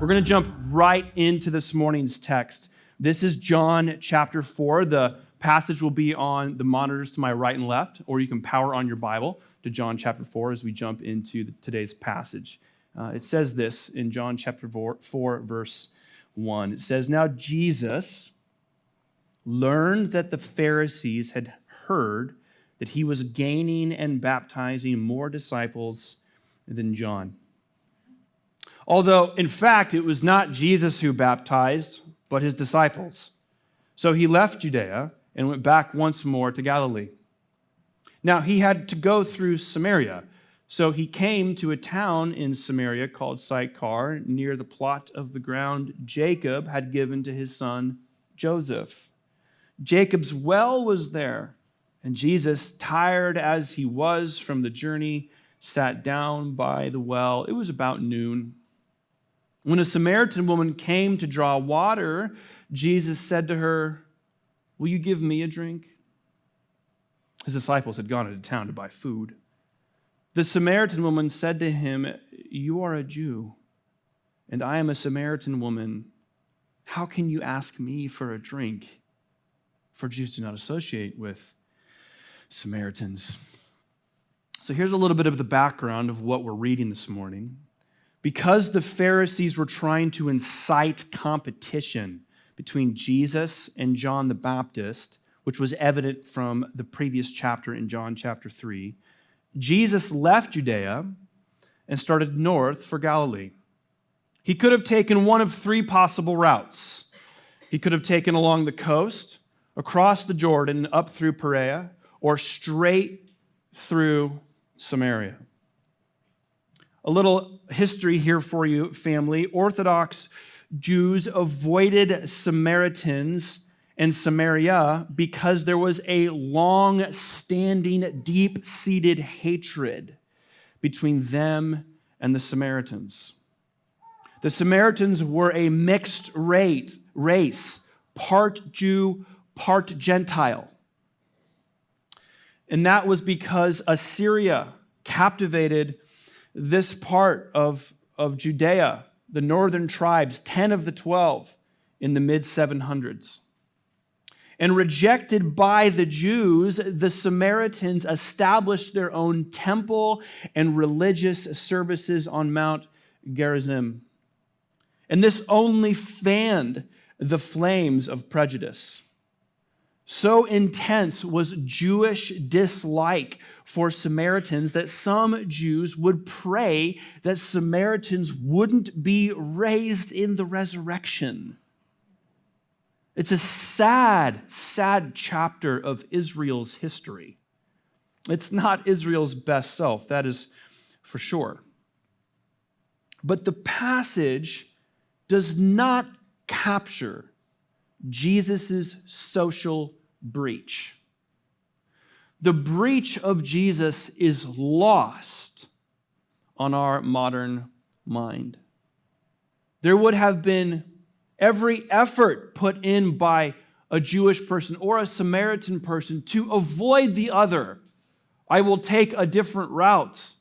going to jump right into this morning's text. This is John chapter 4. The passage will be on the monitors to my right and left, or you can power on your Bible to John chapter 4 as we jump into today's passage. It says this in John chapter 4, verse 1. It says, "Now Jesus learned that the Pharisees had heard that he was gaining and baptizing more disciples than John. Although, in fact, it was not Jesus who baptized, but his disciples. So he left Judea and went back once more to Galilee. Now, he had to go through Samaria. So he came to a town in Samaria called Sychar, near the plot of the ground Jacob had given to his son Joseph. Jacob's well was there, and Jesus, tired as he was from the journey, sat down by the well. It was about noon. When a Samaritan woman came to draw water, Jesus said to her, 'Will you give me a drink?' His disciples had gone into town to buy food. The Samaritan woman said to him, 'You are a Jew, and I am a Samaritan woman. How can you ask me for a drink?' For Jews do not associate with Samaritans." So here's a little bit of the background of what we're reading this morning. Because the Pharisees were trying to incite competition between Jesus and John the Baptist, which was evident from the previous chapter in John chapter 3, Jesus left Judea and started north for Galilee. He could have taken one of three possible routes. He could have taken along the coast, across the Jordan, up through Perea, or straight through Samaria. A little history here for you, family. Orthodox Jews avoided Samaritans and Samaria because there was a long-standing, deep-seated hatred between them and the Samaritans. The Samaritans were a mixed race, part Jew, part Gentile. And that was because Assyria captivated this part of Judea, the northern tribes, 10 of the 12, in the mid-700s. And rejected by the Jews, the Samaritans established their own temple and religious services on Mount Gerizim. And this only fanned the flames of prejudice. So intense was Jewish dislike for Samaritans that some Jews would pray that Samaritans wouldn't be raised in the resurrection. It's a sad, sad chapter of Israel's history. It's not Israel's best self, that is for sure. But the passage does not capture Jesus' social breach. The breach of Jesus is lost on our modern mind. There would have been every effort put in by a Jewish person or a Samaritan person to avoid the other. I will take a different route.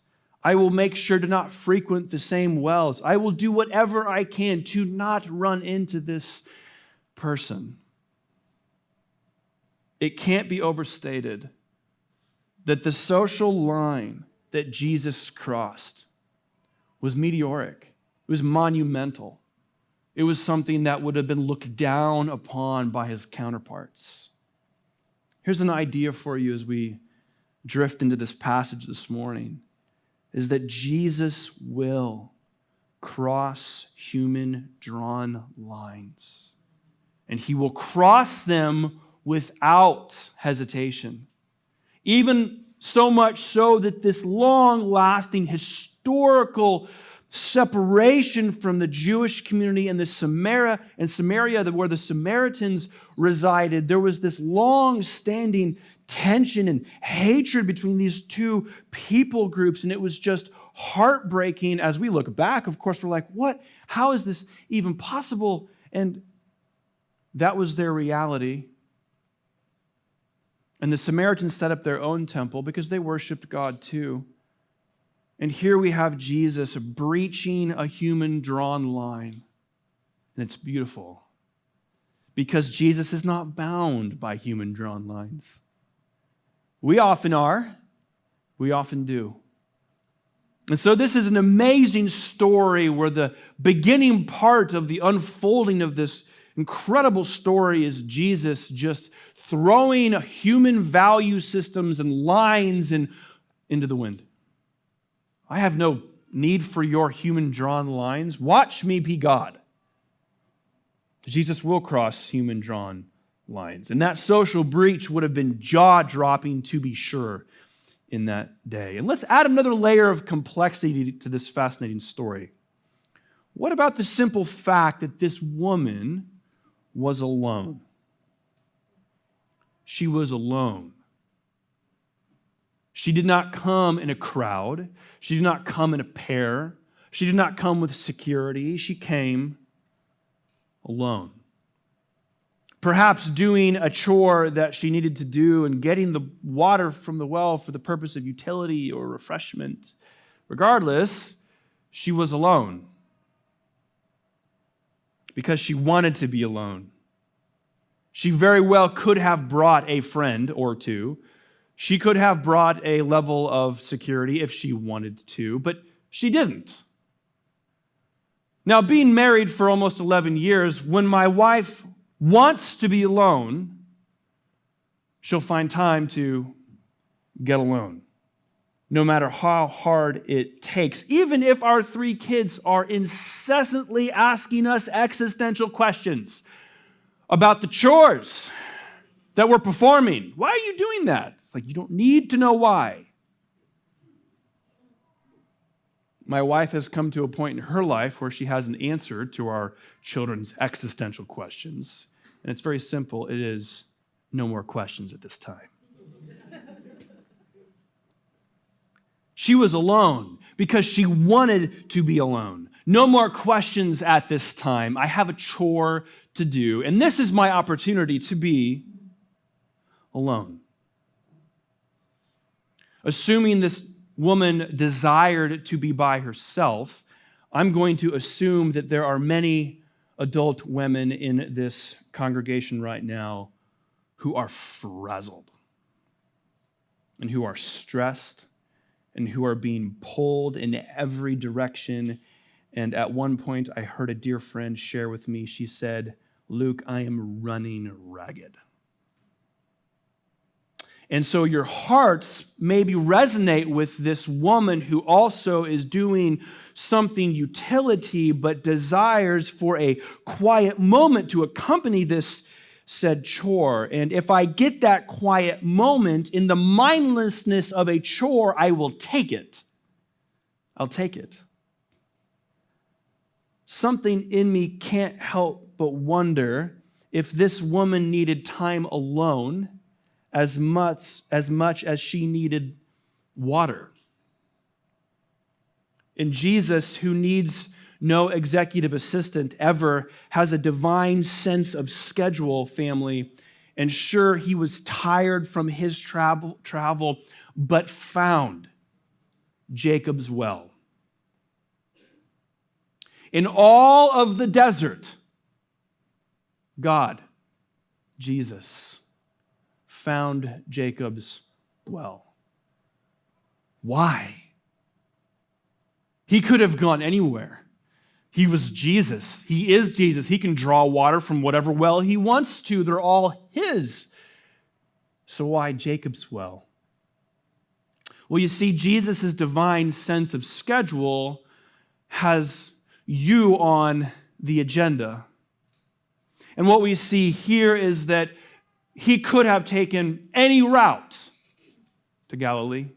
I will make sure to not frequent the same wells. I will do whatever I can to not run into this person. It can't be overstated that the social line that Jesus crossed was meteoric. It was monumental. It was something that would have been looked down upon by his counterparts. Here's an idea for you as we drift into this passage this morning, is that Jesus will cross human-drawn lines. And he will cross them without hesitation. Even so much so that this long-lasting historical separation from the Jewish community and Samaria, where the Samaritans resided, there was this long-standing tension and hatred between these two people groups, and it was just heartbreaking. As we look back, of course, we're like, what? How is this even possible? And that was their reality. And the Samaritans set up their own temple because they worshiped God too. And here we have Jesus breaching a human-drawn line And it's beautiful because Jesus is not bound by human-drawn lines. We often are. We often do. And so this is an amazing story where the beginning part of the unfolding of this incredible story is Jesus just throwing human value systems and lines into the wind. I have no need for your human-drawn lines. Watch me be God. Jesus will cross human-drawn lines. And that social breach would have been jaw-dropping, to be sure, in that day. And let's add another layer of complexity to this fascinating story. What about the simple fact that this woman was alone? She was alone. She did not come in a crowd. She did not come in a pair. She did not come with security. She came alone. Perhaps doing a chore that she needed to do and getting the water from the well for the purpose of utility or refreshment. Regardless, she was alone because she wanted to be alone. She very well could have brought a friend or two. She could have brought a level of security if she wanted to, but she didn't. Now, being married for almost 11 years, when my wife wants to be alone, she'll find time to get alone, no matter how hard it takes. Even if our 3 kids are incessantly asking us existential questions about the chores that we're performing. Why are you doing that? It's like, you don't need to know why. My wife has come to a point in her life where she has an answer to our children's existential questions. And it's very simple. It is no more questions at this time. She was alone because she wanted to be alone. No more questions at this time. I have a chore to do, and this is my opportunity to be alone. Assuming this woman desired to be by herself, I'm going to assume that there are many adult women in this congregation right now who are frazzled and who are stressed and who are being pulled in every direction. And at one point, I heard a dear friend share with me, she said, "Luke, I am running ragged." And so your hearts maybe resonate with this woman who also is doing something utility, but desires for a quiet moment to accompany this said chore. And if I get that quiet moment in the mindlessness of a chore, I will take it. I'll take it. Something in me can't help but wonder if this woman needed time alone as much as she needed water. And Jesus, who needs no executive assistant ever, has a divine sense of schedule, family. And sure, he was tired from his travel, but found Jacob's well. In all of the desert, God, Jesus, found Jacob's well. Why? He could have gone anywhere. He was Jesus. He is Jesus. He can draw water from whatever well he wants to. They're all his. So why Jacob's well? Well, you see, Jesus' divine sense of schedule has you on the agenda. And what we see here is that he could have taken any route to Galilee,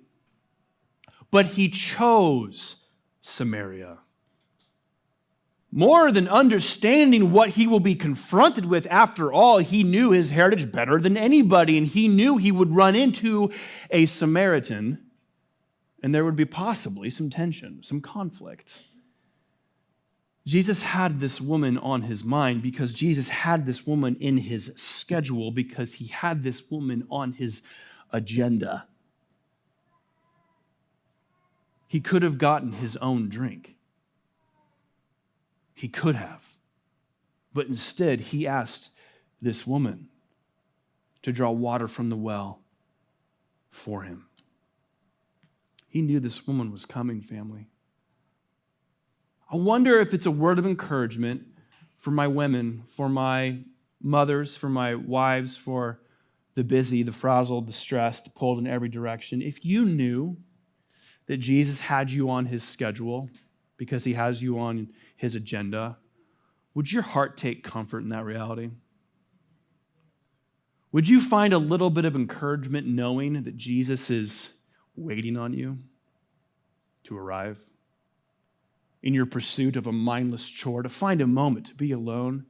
but he chose Samaria. More than understanding what he will be confronted with, after all, he knew his heritage better than anybody, and he knew he would run into a Samaritan, and there would be possibly some tension, some conflict. Jesus had this woman on his mind because Jesus had this woman in his schedule, because he had this woman on his agenda. He could have gotten his own drink. He could have. But instead, he asked this woman to draw water from the well for him. He knew this woman was coming, family. I wonder if it's a word of encouragement for my women, for my mothers, for my wives, for the busy, the frazzled, the stressed, the pulled in every direction. If you knew that Jesus had you on his schedule because he has you on his agenda, would your heart take comfort in that reality? Would you find a little bit of encouragement knowing that Jesus is waiting on you to arrive? In your pursuit of a mindless chore, to find a moment to be alone,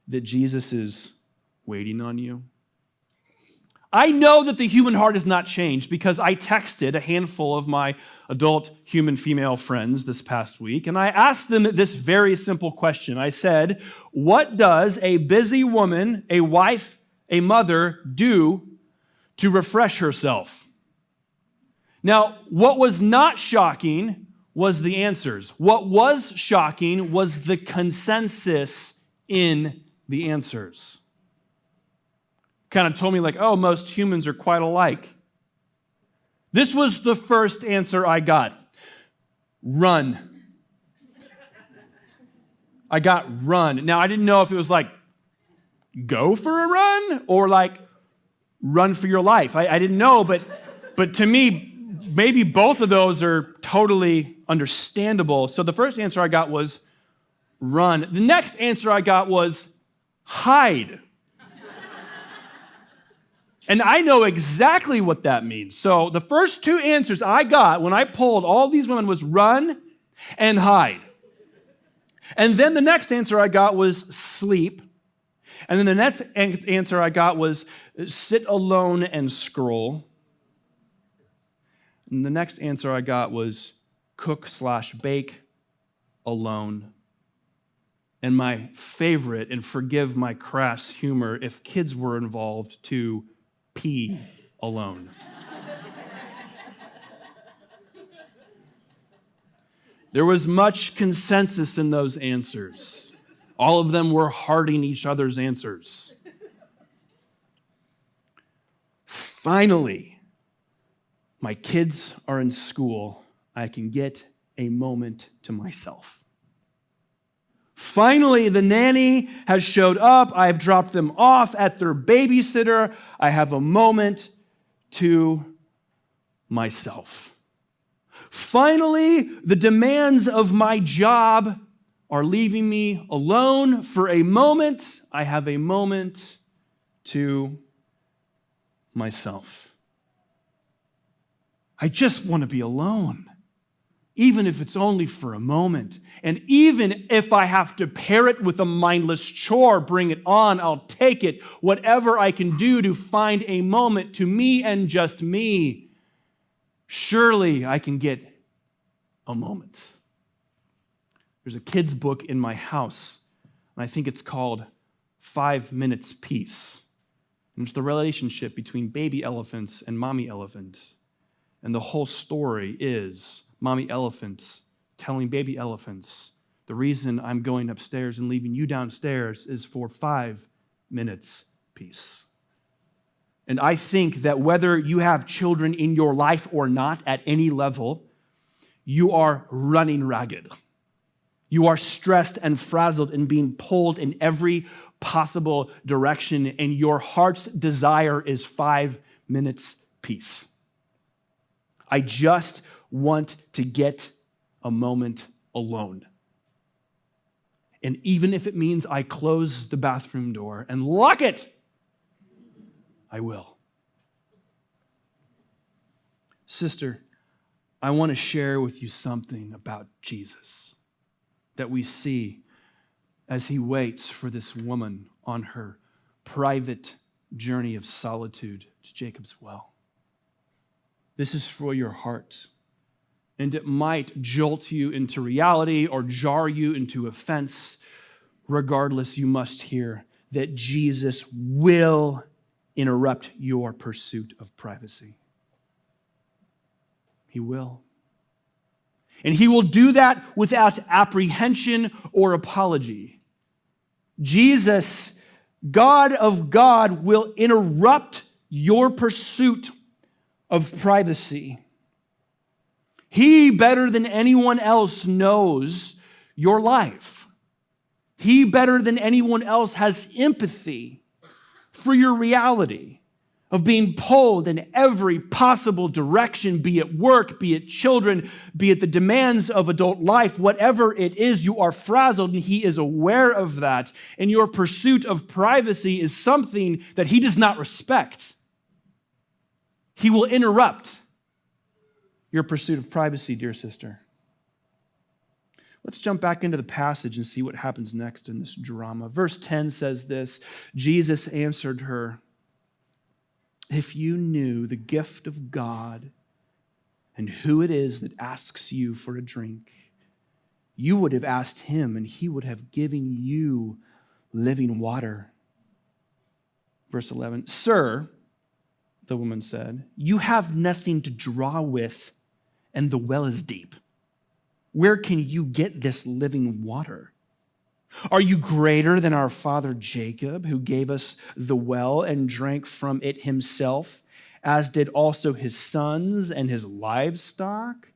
that Jesus is waiting on you? I know that the human heart has not changed because I texted a handful of my adult human female friends this past week, and I asked them this very simple question. I said, what does a busy woman, a wife, a mother do to refresh herself? Now, what was not shocking was the answers. What was shocking was the consensus in the answers. Kind of told me like, oh, most humans are quite alike. This was the first answer I got. Run. I got run. Now, I didn't know if it was like, go for a run or like, run for your life. I didn't know, but to me, maybe both of those are totally understandable. So the first answer I got was run. The next answer I got was hide. And I know exactly what that means. So the first two answers I got when I polled all these women was run and hide. And then the next answer I got was sleep. And then the next answer I got was sit alone and scroll. And the next answer I got was cook/bake alone. And my favorite, and forgive my crass humor, if kids were involved, to pee alone. There was much consensus in those answers. All of them were hearting each other's answers. Finally, my kids are in school. I can get a moment to myself. Finally, the nanny has showed up. I've dropped them off at their babysitter. I have a moment to myself. Finally, the demands of my job are leaving me alone for a moment. I have a moment to myself. I just want to be alone, even if it's only for a moment. And even if I have to pair it with a mindless chore, bring it on, I'll take it. Whatever I can do to find a moment to me and just me, surely I can get a moment. There's a kid's book in my house, and I think it's called 5 Minutes Peace. And it's the relationship between baby elephants and mommy elephant. And the whole story is mommy elephant telling baby elephants, the reason I'm going upstairs and leaving you downstairs is for 5 minutes peace. And I think that whether you have children in your life or not at any level, you are running ragged. You are stressed and frazzled and being pulled in every possible direction, and your heart's desire is 5 minutes peace. I just want to get a moment alone. And even if it means I close the bathroom door and lock it, I will. Sister, I want to share with you something about Jesus that we see as he waits for this woman on her private journey of solitude to Jacob's well. This is for your heart, and it might jolt you into reality or jar you into offense. Regardless, you must hear that Jesus will interrupt your pursuit of privacy. He will. And he will do that without apprehension or apology. Jesus, God of God, will interrupt your pursuit of privacy. He, better than anyone else, knows your life. He, better than anyone else, has empathy for your reality of being pulled in every possible direction, be it work, be it children, be it the demands of adult life, whatever it is, you are frazzled, and He is aware of that. And your pursuit of privacy is something that He does not respect. He will interrupt your pursuit of privacy, dear sister. Let's jump back into the passage and see what happens next in this drama. Verse 10 says this, Jesus answered her, "If you knew the gift of God and who it is that asks you for a drink, you would have asked Him and He would have given you living water." Verse 11, "Sir," the woman said, "you have nothing to draw with, and the well is deep. Where can you get this living water? Are you greater than our father Jacob, who gave us the well and drank from it himself, as did also his sons and his livestock?"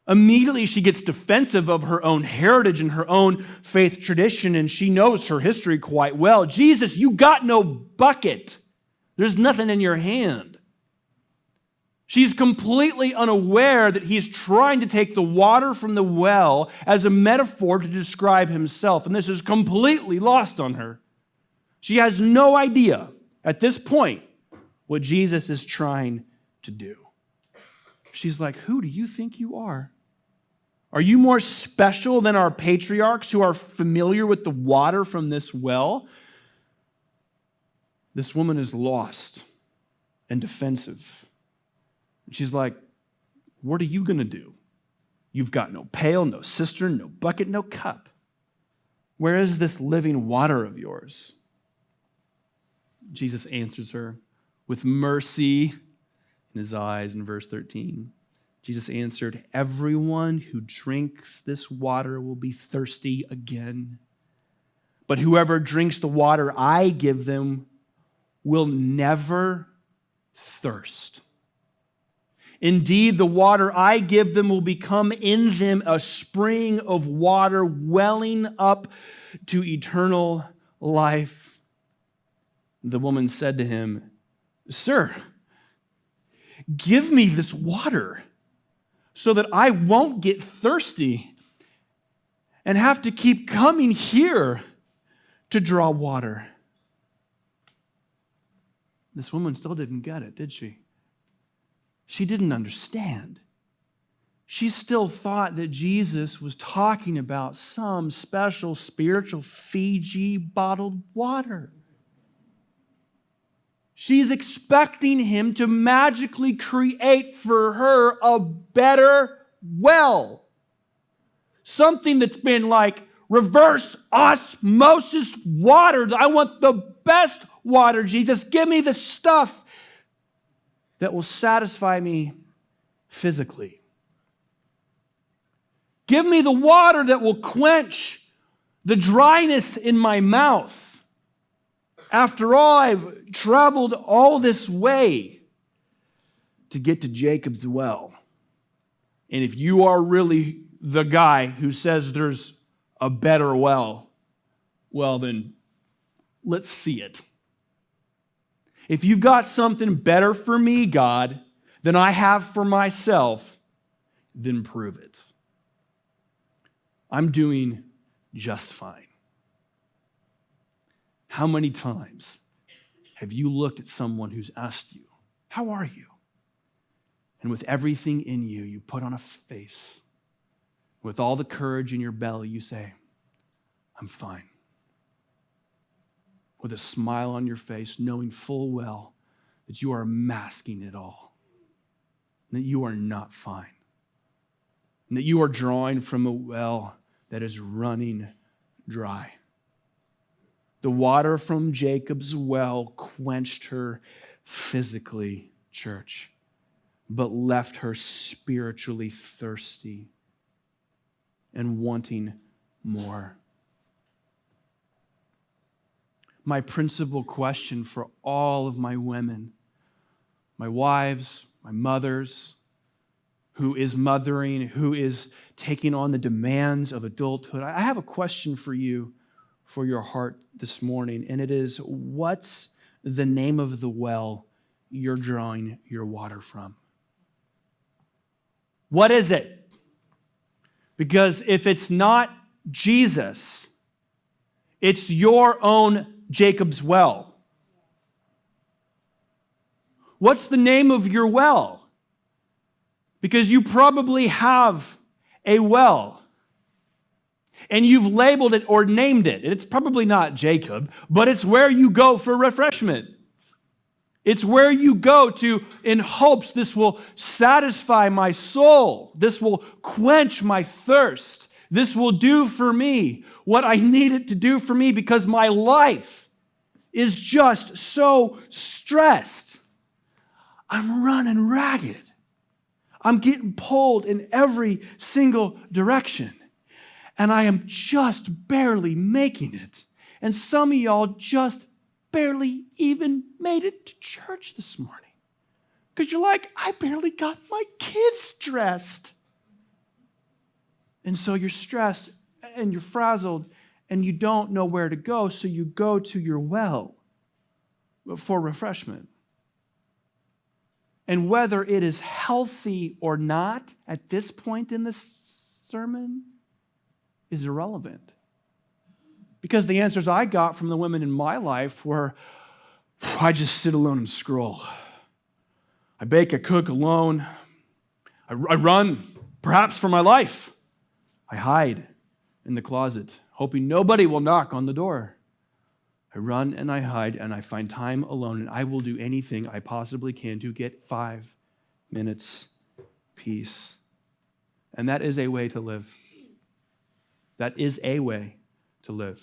Immediately she gets defensive of her own heritage and her own faith tradition, and she knows her history quite well. "Jesus, you got no bucket. There's nothing in your hand." She's completely unaware that He's trying to take the water from the well as a metaphor to describe Himself, and this is completely lost on her. She has no idea at this point what Jesus is trying to do. She's like, "Who do you think you are? Are you more special than our patriarchs who are familiar with the water from this well?" This woman is lost and defensive. She's like, "What are you going to do? You've got no pail, no cistern, no bucket, no cup. Where is this living water of yours?" Jesus answers her with mercy in His eyes in verse 13. Jesus answered, "Everyone who drinks this water will be thirsty again. But whoever drinks the water I give them will never thirst. Indeed, the water I give them will become in them a spring of water welling up to eternal life." The woman said to Him, "Sir, give me this water so that I won't get thirsty and have to keep coming here to draw water." This woman still didn't get it, did she? She didn't understand. She still thought that Jesus was talking about some special spiritual Fiji bottled water. She's expecting Him to magically create for her a better well. Something that's been like reverse osmosis water. I want the best water, Jesus. Give me the stuff that will satisfy me physically. Give me the water that will quench the dryness in my mouth. After all, I've traveled all this way to get to Jacob's well. And if you are really the guy who says there's a better well, well then, let's see it. If you've got something better for me, God, than I have for myself, then prove it. I'm doing just fine. How many times have you looked at someone who's asked you, "How are you?" And with everything in you, you put on a face. With all the courage in your belly, you say, "I'm fine." With a smile on your face, knowing full well that you are masking it all, and that you are not fine, and that you are drawing from a well that is running dry. The water from Jacob's well quenched her physically, church, but left her spiritually thirsty and wanting more. my principal question for all of my women, my wives, my mothers, who is mothering, who is taking on the demands of adulthood. I have a question for you, for your heart this morning, and it is, what's the name of the well you're drawing your water from? What is it? Because if it's not Jesus, it's your own Jacob's well. What's the name of your well? Because you probably have a well, and you've labeled it or named it. And it's probably not Jacob, but it's where you go for refreshment. It's where you go to in hopes this will satisfy my soul. This will quench my thirst. This will do for me what I need it to do for me, because my life is just so stressed. I'm running ragged. I'm getting pulled in every single direction. And I am just barely making it. And some of y'all just barely even made it to church this morning. Because you're like, I barely got my kids dressed. And so you're stressed and you're frazzled and you don't know where to go, so you go to your well for refreshment. And whether it is healthy or not at this point in this sermon is irrelevant. Because the answers I got from the women in my life were, I just sit alone and scroll. I bake, I cook alone. I run, perhaps for my life. I hide in the closet, hoping nobody will knock on the door. I run and I hide and I find time alone, and I will do anything I possibly can to get 5 minutes peace. And that is a way to live. That is a way to live.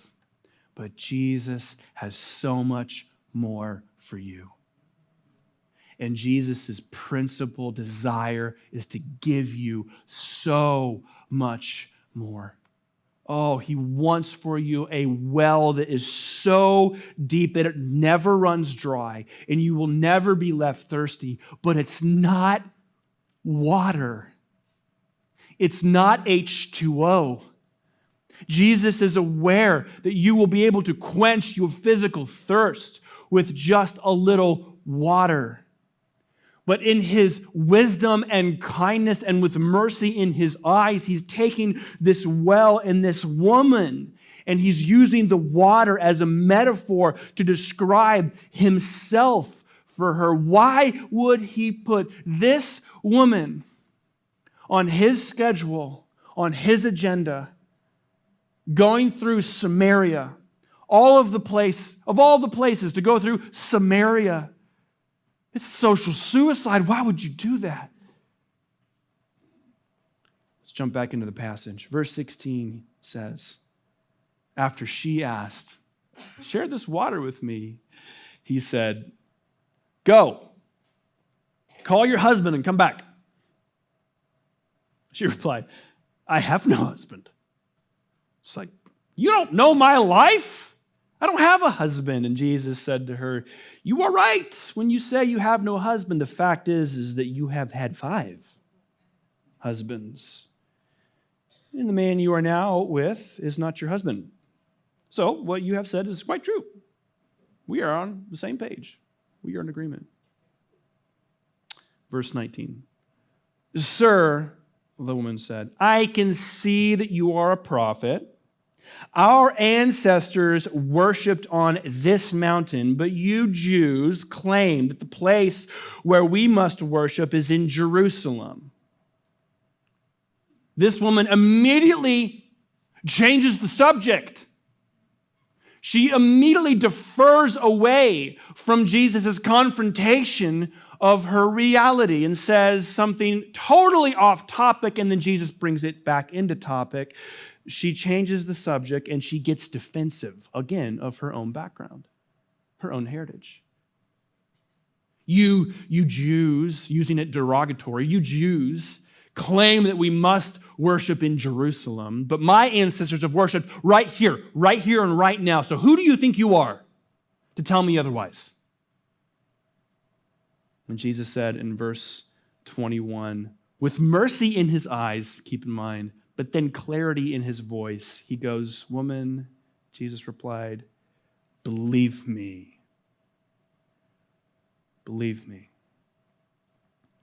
But Jesus has so much more for you. And Jesus' principal desire is to give you so much more. Oh, he wants for you a well that is so deep that it never runs dry and you will never be left thirsty. But it's not water. It's not H2O. Jesus is aware that you will be able to quench your physical thirst with just a little water. But in his wisdom and kindness and with mercy in his eyes, he's taking this well and this woman, and he's using the water as a metaphor to describe himself for her. Why would he put this woman on his schedule, on his agenda, going through Samaria, all the places to go through Samaria? It's social suicide. Why would you do that? Let's jump back into the passage. Verse 16 says, after she asked, share this water with me, he said, go, call your husband and come back. She replied, I have no husband. It's like, you don't know my life? I don't have a husband. And Jesus said to her, you are right when you say you have no husband. The fact is that you have had 5 husbands. And the man you are now with is not your husband. So what you have said is quite true. We are on the same page. We are in agreement. Verse 19. Sir, the woman said, I can see that you are a prophet. Our ancestors worshipped on this mountain, but you Jews claim that the place where we must worship is in Jerusalem. This woman immediately changes the subject. She immediately defers away from Jesus' confrontation of her reality and says something totally off topic, and then Jesus brings it back into topic. She changes the subject and she gets defensive, again, of her own background, her own heritage. You Jews, using it derogatory, you Jews claim that we must worship in Jerusalem, but my ancestors have worshiped right here and right now. So who do you think you are? to tell me otherwise? When Jesus said in verse 21, with mercy in his eyes, keep in mind, but then clarity in his voice, he goes, woman, Jesus replied, believe me. Believe me.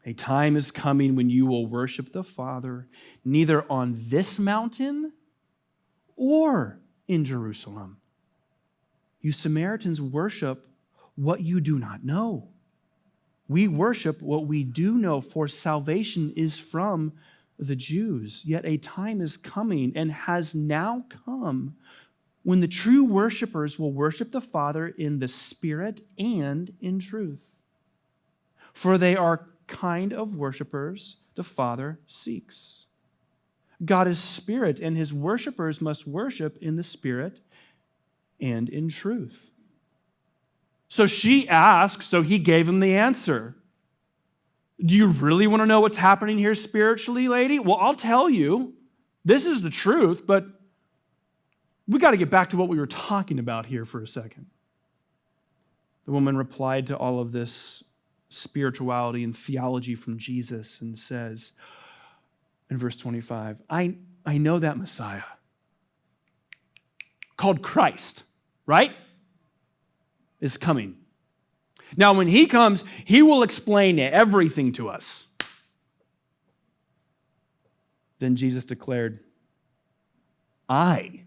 A time is coming when you will worship the Father neither on this mountain or in Jerusalem. You Samaritans worship what you do not know. We worship what we do know, for salvation is from the Jews. Yet a time is coming and has now come when the true worshipers will worship the Father in the Spirit and in truth. For they are kind of worshipers the Father seeks. God is spirit, and his worshipers must worship in the Spirit and in truth. So she asked, so he gave him the answer. Do you really want to know what's happening here spiritually, lady? Well, I'll tell you. This is the truth, but we got to get back to what we were talking about here for a second. The woman replied to all of this spirituality and theology from Jesus and says in verse 25, I know that Messiah called Christ, right, is coming. Now, when he comes, he will explain everything to us. Then Jesus declared, I,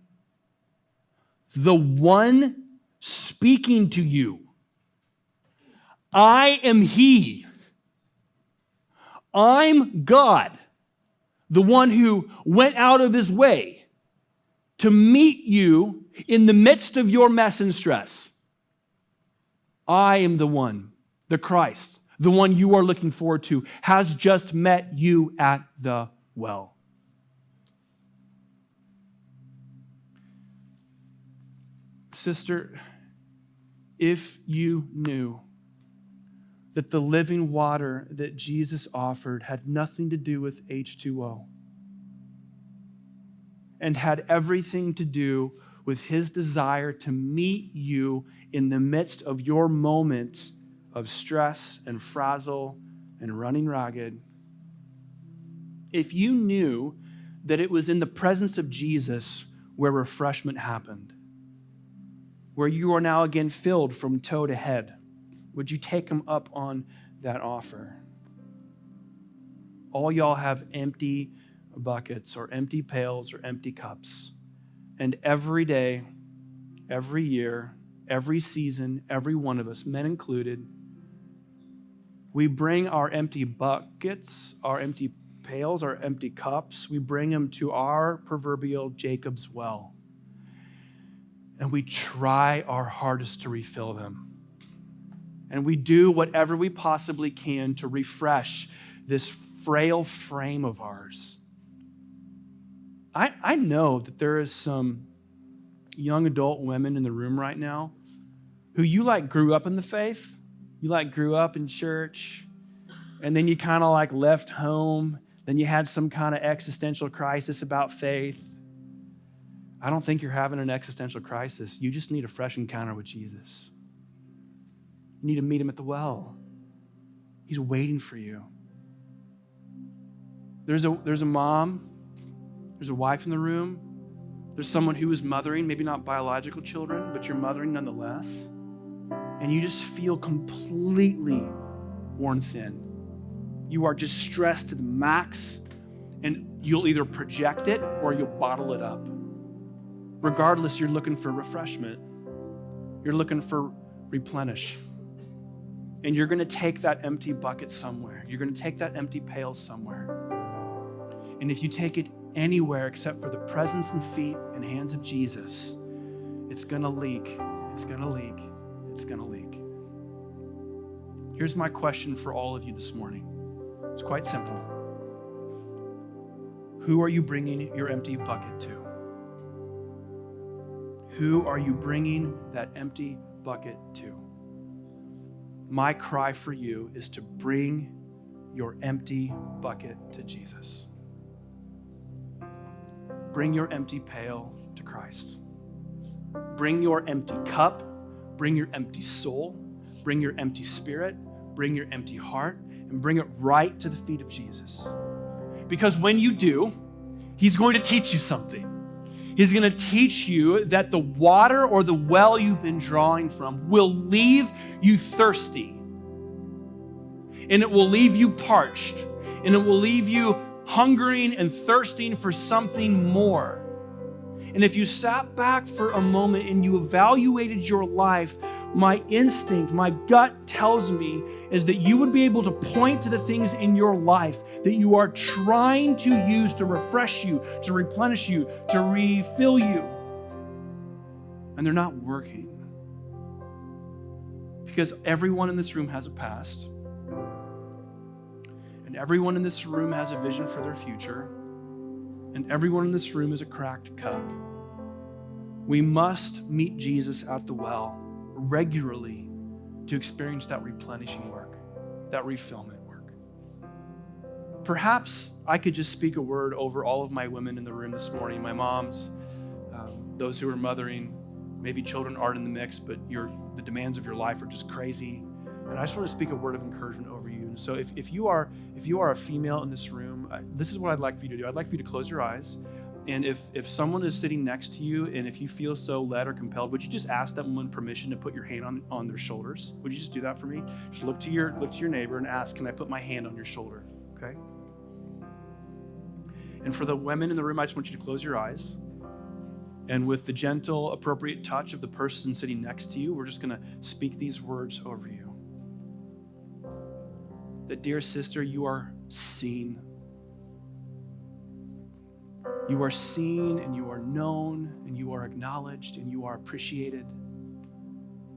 the one speaking to you, I am he. I'm God, the one who went out of his way to meet you in the midst of your mess and stress. I am the one, the Christ, the one you are looking forward to, has just met you at the well. Sister, if you knew that the living water that Jesus offered had nothing to do with H2O and had everything to do with his desire to meet you in the midst of your moment of stress and frazzle and running ragged, if you knew that it was in the presence of Jesus where refreshment happened, where you are now again filled from toe to head, would you take him up on that offer? All y'all have empty buckets or empty pails or empty cups. And every day, every year, every season, every one of us, men included, we bring our empty buckets, our empty pails, our empty cups, we bring them to our proverbial Jacob's well. And we try our hardest to refill them. And we do whatever we possibly can to refresh this frail frame of ours. I know that there is some young adult women in the room right now who grew up in the faith. You grew up in church, and then you kind of left home. Then you had some kind of existential crisis about faith. I don't think you're having an existential crisis. You just need a fresh encounter with Jesus. You need to meet him at the well. He's waiting for you. There's a mom, there's a wife in the room, there's someone who is mothering, maybe not biological children, but you're mothering nonetheless. And you just feel completely worn thin. You are just stressed to the max, and you'll either project it or you'll bottle it up. Regardless, you're looking for refreshment. You're looking for replenish. And you're going to take that empty bucket somewhere. You're going to take that empty pail somewhere. And if you take it anywhere except for the presence and feet and hands of Jesus, it's going to leak. It's going to leak. It's going to leak. Here's my question for all of you this morning. It's quite simple. Who are you bringing your empty bucket to? Who are you bringing that empty bucket to? My cry for you is to bring your empty bucket to Jesus. Bring your empty pail to Christ. Bring your empty cup. bring your empty soul, bring your empty spirit, bring your empty heart, and bring it right to the feet of Jesus. Because when you do, he's going to teach you something. He's going to teach you that the water or the well you've been drawing from will leave you thirsty. And it will leave you parched. And it will leave you hungering and thirsting for something more. And if you sat back for a moment and you evaluated your life, my instinct, my gut tells me is that you would be able to point to the things in your life that you are trying to use to refresh you, to replenish you, to refill you. And they're not working. Because everyone in this room has a past. And everyone in this room has a vision for their future. And everyone in this room is a cracked cup. We must meet Jesus at the well regularly to experience that replenishing work, that refillment work. Perhaps I could just speak a word over all of my women in the room this morning, my moms, those who are mothering. Maybe children aren't in the mix, but the demands of your life are just crazy. And I just want to speak a word of encouragement over you. And so if you are a female in this room, this is what I'd like for you to do. I'd like for you to close your eyes. And if someone is sitting next to you, and if you feel so led or compelled, would you just ask that woman permission to put your hand on their shoulders? Would you just do that for me? Just look to your neighbor and ask, can I put my hand on your shoulder? Okay? And for the women in the room, I just want you to close your eyes. And with the gentle, appropriate touch of the person sitting next to you, we're just going to speak these words over you. That, dear sister, you are seen. You are seen and you are known and you are acknowledged and you are appreciated.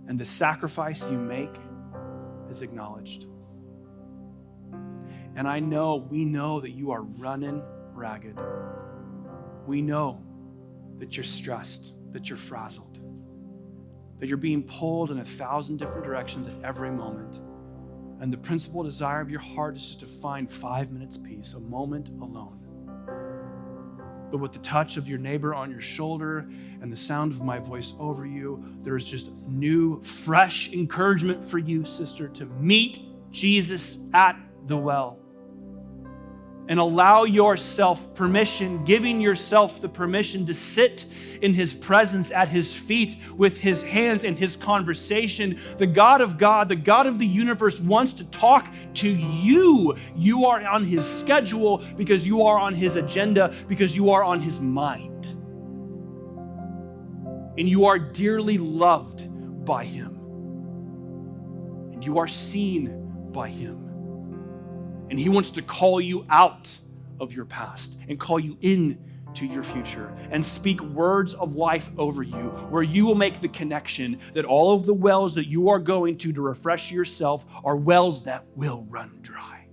And the sacrifice you make is acknowledged. And we know that you are running ragged. We know that you're stressed, that you're frazzled, that you're being pulled in 1,000 different directions at every moment. And the principal desire of your heart is just to find 5 minutes peace, a moment alone. But with the touch of your neighbor on your shoulder and the sound of my voice over you, there is just new, fresh encouragement for you, sister, to meet Jesus at the well. And allow yourself permission, giving yourself the permission to sit in his presence at his feet with his hands and his conversation. The God of God, the God of the universe wants to talk to you. You are on his schedule because you are on his agenda, because you are on his mind. And you are dearly loved by him. And you are seen by him. And he wants to call you out of your past and call you into your future and speak words of life over you, where you will make the connection that all of the wells that you are going to refresh yourself are wells that will run dry.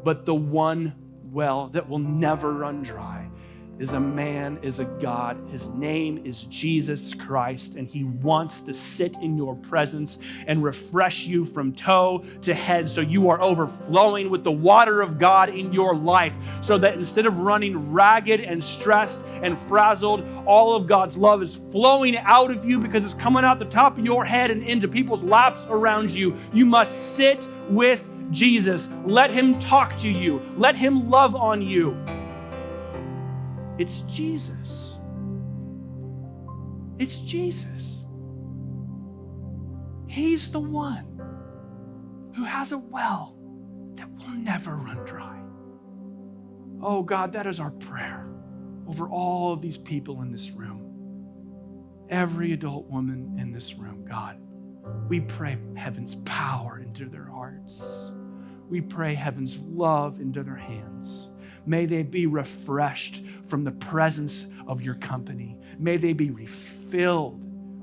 But the one well that will never run dry is a man, is a God. His name is Jesus Christ, and he wants to sit in your presence and refresh you from toe to head so you are overflowing with the water of God in your life, so that instead of running ragged and stressed and frazzled, all of God's love is flowing out of you because it's coming out the top of your head and into people's laps around you. You must sit with Jesus. Let him talk to you. Let him love on you. It's Jesus. It's Jesus. He's the one who has a well that will never run dry. Oh God, that is our prayer over all of these people in this room. Every adult woman in this room, God, we pray heaven's power into their hearts. We pray heaven's love into their hands. May they be refreshed from the presence of your company. May they be refilled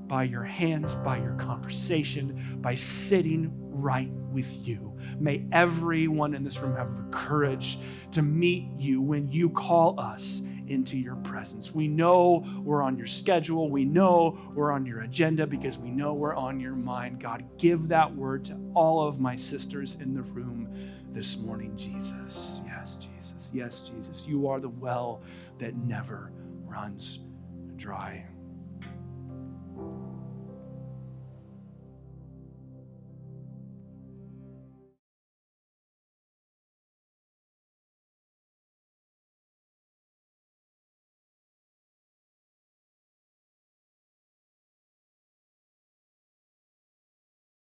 by your hands, by your conversation, by sitting right with you. May everyone in this room have the courage to meet you when you call us into your presence. We know we're on your schedule. We know we're on your agenda because we know we're on your mind. God, give that word to all of my sisters in the room this morning, Jesus. Yes, Jesus. Yes, Jesus. You are the well that never runs dry.